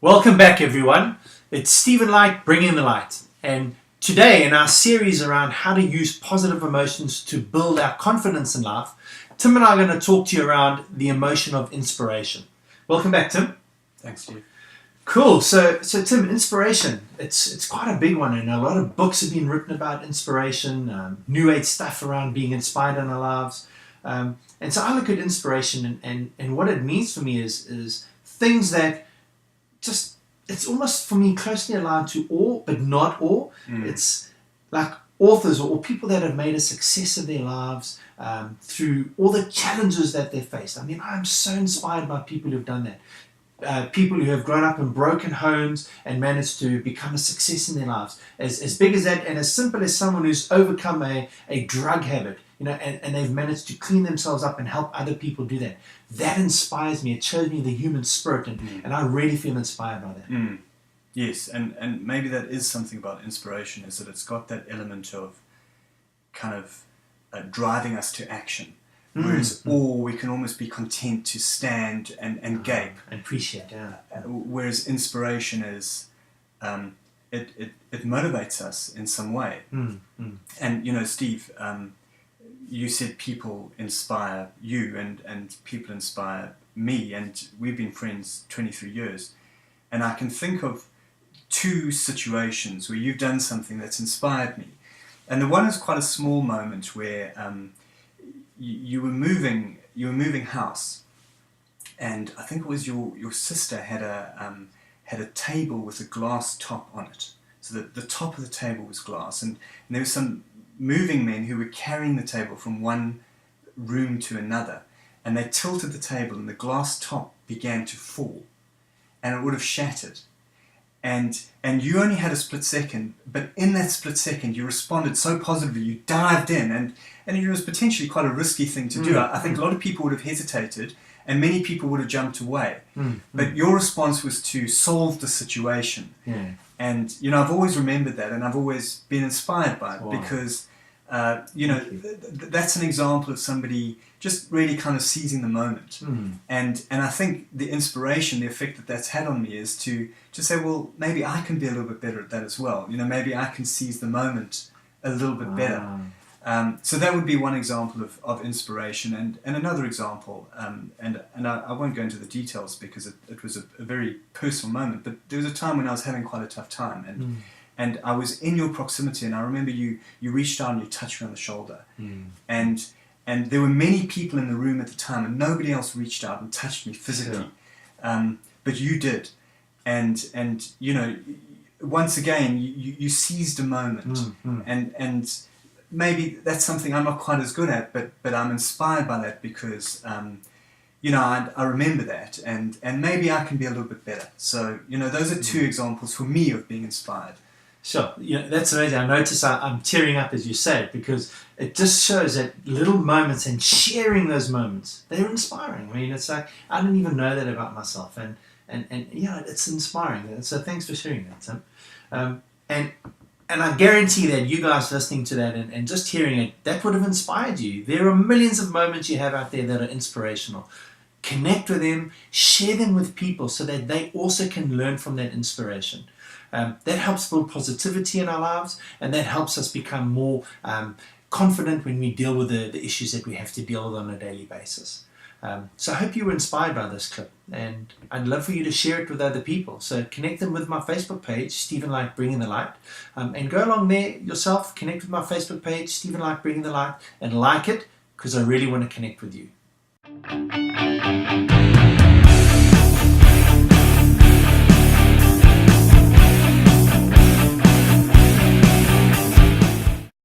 Welcome back, everyone. It's Stephen Light bringing the light, and today in our series around how to use positive emotions to build our confidence in life, Tim and I are going to talk to you around the emotion of inspiration. Welcome back, Tim. Thanks, Steve. Cool. So Tim, inspiration, it's quite a big one, and a lot of books have been written about inspiration, new age stuff around being inspired in our lives. And so I look at inspiration and what it means for me is things that just, it's almost for me closely aligned to awe, but not awe. It's like authors or people that have made a success of their lives through all the challenges that they faced. I mean, I'm so inspired by people who've done that. People who have grown up in broken homes and managed to become a success in their lives. As big as that and as simple as someone who's overcome a drug habit, and they've managed to clean themselves up and help other people do that. That inspires me. It shows me the human spirit, and I really feel inspired by that. Yes, and maybe that is something about inspiration, is that it's got that element of kind of driving us to action. Whereas awe, we can almost be content to stand and gape. And appreciate, yeah. Whereas inspiration is, it motivates us in some way. And, Steve, you said people inspire you and people inspire me, and we've been friends 23 years. And I can think of two situations where you've done something that's inspired me. And the one is quite a small moment where you were moving house, and I think it was your sister had a table with a glass top on it. So that the top of the table was glass, and there were some moving men who were carrying the table from one room to another, and they tilted the table and the glass top began to fall, and it would have shattered. And you only had a split second, but in that split second you responded so positively, you dived in, and it was potentially quite a risky thing to do. I think a lot of people would have hesitated, and many people would have jumped away. But your response was to solve the situation. And, I've always remembered that, and I've always been inspired by it, because, that's an example of somebody just really kind of seizing the moment. And I think the inspiration, the effect that that's had on me is to say, well, maybe I can be a little bit better at that as well. Maybe I can seize the moment a little bit better. So that would be one example of inspiration, and another example, and I won't go into the details because it was a very personal moment, but there was a time when I was having quite a tough time, and I was in your proximity, and I remember you reached out and you touched me on the shoulder, and there were many people in the room at the time, and nobody else reached out and touched me physically, but you did, and once again you seized a moment, and maybe that's something I'm not quite as good at, but I'm inspired by that because, I remember that, and maybe I can be a little bit better. So, those are two examples for me of being inspired. Sure. That's amazing. I notice I'm tearing up as you say it, because it just shows that little moments and sharing those moments, they're inspiring. I mean, it's like, I didn't even know that about myself, and it's inspiring. So thanks for sharing that, Tim. And I guarantee that you guys listening to that and just hearing it, that would have inspired you. There are millions of moments you have out there that are inspirational. Connect with them, share them with people so that they also can learn from that inspiration. That helps build positivity in our lives, and that helps us become more confident when we deal with the issues that we have to deal with on a daily basis. So I hope you were inspired by this clip, and I'd love for you to share it with other people. So connect them with my Facebook page, Stephen Light Bringing the Light, and go along there yourself, connect with my Facebook page, Stephen Light Bringing the Light, and like it, because I really want to connect with you.